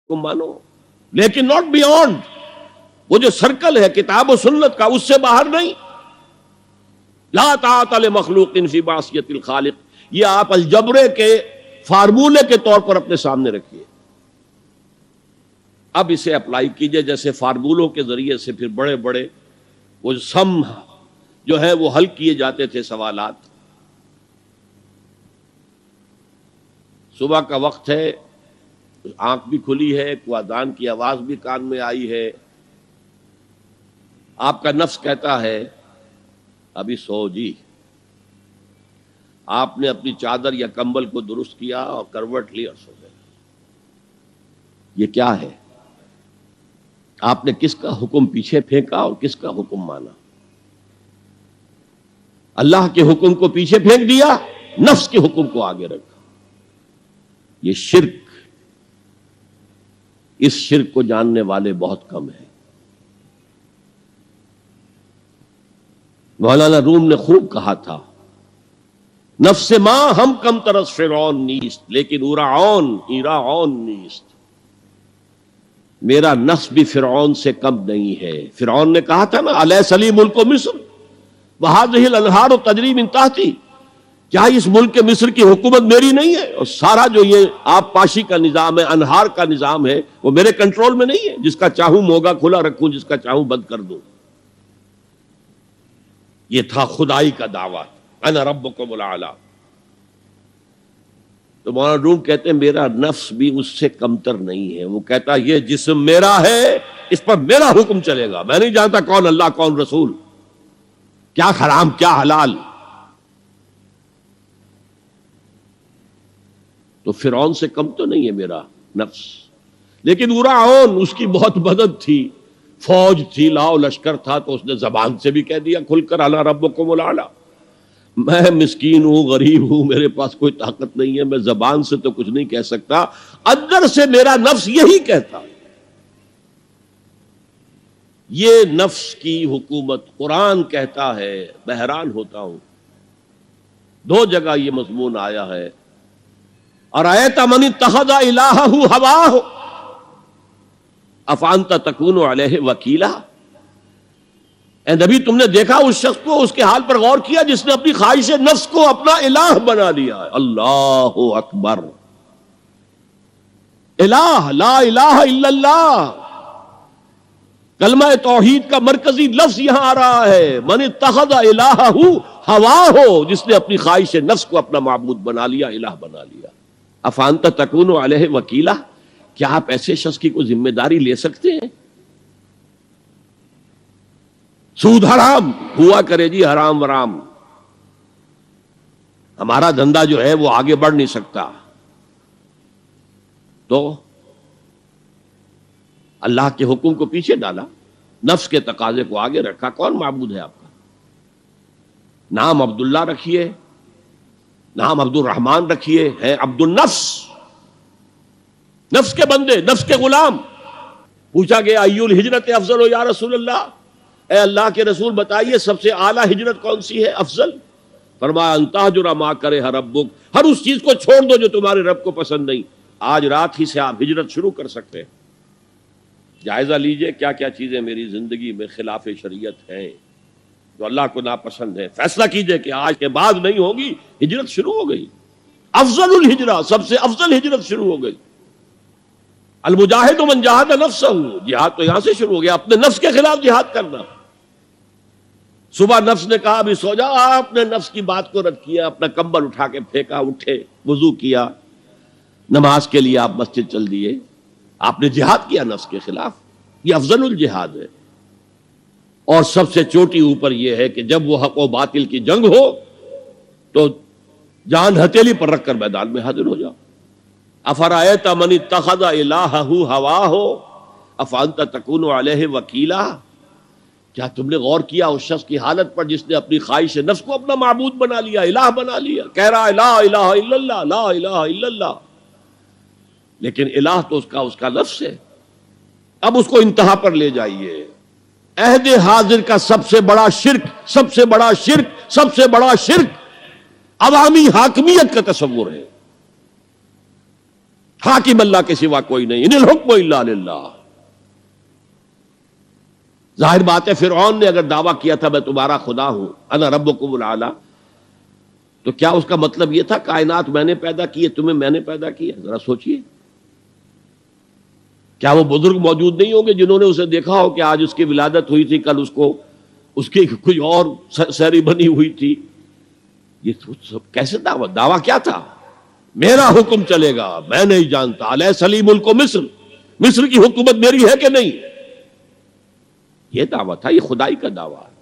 تم مانو، لیکن ناٹ بیونڈ. وہ جو سرکل ہے کتاب و سنت کا، اس سے باہر نہیں. لا طاعت لمخلوق فی معصیت الخالق، یہ آپ الجبرے کے فارمولے کے طور پر اپنے سامنے رکھیے. اب اسے اپلائی کیجئے جیسے فارمولوں کے ذریعے سے پھر بڑے بڑے وہ سم جو ہے وہ حل کیے جاتے تھے سوالات. صبح کا وقت ہے، آنکھ بھی کھلی ہے، کوئی اذان کی آواز بھی کان میں آئی ہے. آپ کا نفس کہتا ہے ابھی سو جی. آپ نے اپنی چادر یا کمبل کو درست کیا اور کروٹ لی اور سو گئے. یہ کیا ہے؟ آپ نے کس کا حکم پیچھے پھینکا اور کس کا حکم مانا؟ اللہ کے حکم کو پیچھے پھینک دیا، نفس کے حکم کو آگے رکھا. یہ شرک، اس شرک کو جاننے والے بہت کم ہیں. مولانا روم نے خوب کہا تھا، نفس ماں ہم کم ترس فرعون نیست لیکن ایراعون نیست. میرا نفس بھی فرعون سے کم نہیں ہے. فرعون نے کہا تھا نا الیس لی ملک مصر وہذہ الانہار تجری من تحتی، کیا اس ملک مصر کی حکومت میری نہیں ہے؟ اور سارا جو یہ آب پاشی کا نظام ہے، انہار کا نظام ہے، وہ میرے کنٹرول میں نہیں ہے؟ جس کا چاہوں موگا کھلا رکھوں، جس کا چاہوں بند کر دوں. یہ تھا خدائی کا دعویٰ، انا ربکم الاعلی. تو مولانا روم کہتے ہیں میرا نفس بھی اس سے کمتر نہیں ہے. وہ کہتا یہ جسم میرا ہے، اس پر میرا حکم چلے گا. میں نہیں جانتا کون اللہ کون رسول، کیا حرام کیا حلال. تو فرعون سے کم تو نہیں ہے میرا نفس. لیکن ایراعون، اس کی بہت مدد تھی، فوج تھی، لاؤ لشکر تھا، تو اس نے زبان سے بھی کہہ دیا کھل کر انا ربکم الاعلی. میں مسکین ہوں، غریب ہوں، میرے پاس کوئی طاقت نہیں ہے، میں زبان سے تو کچھ نہیں کہہ سکتا، اندر سے میرا نفس یہی کہتا. یہ نفس کی حکومت قرآن کہتا ہے. میں حیران ہوتا ہوں، دو جگہ یہ مضمون آیا ہے. ارأیت من اتخذ الہہ ہواہ افانت تکون علیہ وکیلا. اے نبی تم نے دیکھا اس شخص کو، اس کے حال پر غور کیا جس نے اپنی خواہش نفس کو اپنا الہ بنا لیا ہے. اللہ اکبر. الہ، لا الہ الا اللہ، کلمہ توحید کا مرکزی لفظ یہاں آ رہا ہے. من اتخذ الہہ ہواہ، جس نے اپنی خواہش نفس کو اپنا معبود بنا لیا، الہ بنا لیا. افانت تکون علیہ وکیلا، کیا آپ ایسے شخص کی کوئی ذمہ داری لے سکتے ہیں؟ سود حرام ہوا کرے جی، حرام ورام، ہمارا دھندا جو ہے وہ آگے بڑھ نہیں سکتا. تو اللہ کے حکم کو پیچھے ڈالا، نفس کے تقاضے کو آگے رکھا. کون معبود ہے آپ کا؟ نام عبداللہ رکھیے، نام عبد الرحمن رکھیے، ہے عبد النفس، نفس کے بندے، نفس کے غلام. پوچھا گیا ایو الہجرت افضل یا رسول اللہ، اے اللہ کے رسول بتائیے سب سے اعلیٰ ہجرت کون سی ہے، افضل؟ فرمایا ان تہجر ما کرہ ربک، ہر اس چیز کو چھوڑ دو جو تمہارے رب کو پسند نہیں. آج رات ہی سے آپ ہجرت شروع کر سکتے ہیں. جائزہ لیجئے کیا کیا چیزیں میری زندگی میں خلاف شریعت ہیں جو اللہ کو ناپسند ہے. فیصلہ کیجئے کہ آج کے بعد نہیں ہوگی. ہجرت شروع ہو گئی. افضل الہجرہ، سب سے افضل ہجرت شروع ہو گئی. المجاہد من جاہد نفسہ، جہاد تو یہاں سے شروع ہو گیا، اپنے نفس کے خلاف جہاد کرنا. صبح نفس نے کہا ابھی سو جا، آپ نے نفس کی بات کو رد کیا، اپنا کمبل اٹھا کے پھینکا، اٹھے، وضو کیا، نماز کے لیے آپ مسجد چل دیے. آپ نے جہاد کیا نفس کے خلاف. یہ افضل الجہاد ہے. اور سب سے چوٹی اوپر یہ ہے کہ جب وہ حق و باطل کی جنگ ہو تو جان ہتھیلی پر رکھ کر میدان میں حاضر ہو جاؤ. افرأیت من اتخذ الہہ ہواہ افانت تکون علیہ وکیلا. کیا تم نے غور کیا اس شخص کی حالت پر جس نے اپنی خواہش نفس کو اپنا معبود بنا لیا، الہ بنا لیا؟ کہہ رہا ہے لا الہ الا اللہ، لا الہ الا اللہ، لیکن الہ تو اس کا لفظ ہے. اب اس کو انتہا پر لے جائیے. عہد حاضر کا سب سے بڑا شرک، سب سے بڑا شرک، سب سے بڑا شرک عوامی حاکمیت کا تصور ہے. حاکم اللہ کے سوا کوئی نہیں، ان الحکم الا للہ۔ ظاہر بات ہے فرعون نے اگر دعویٰ کیا تھا میں تمہارا خدا ہوں، انا ربکم الاعلی، تو کیا اس کا مطلب یہ تھا کائنات میں نے پیدا کی ہے، تمہیں میں نے پیدا کیا؟ ذرا سوچئے، کیا وہ بزرگ موجود نہیں ہوں گے جنہوں نے اسے دیکھا ہو کہ آج اس کی ولادت ہوئی تھی، کل اس کی کوئی اور سیری بنی ہوئی تھی؟ یہ سب کیسے دعویٰ کیا تھا؟ میرا حکم چلے گا، میں نہیں جانتا، الیس لی ملک مصر، مصر کی حکومت میری ہے کہ نہیں؟ یہ دعویٰ تھا، یہ خدائی کا دعویٰ ہے۔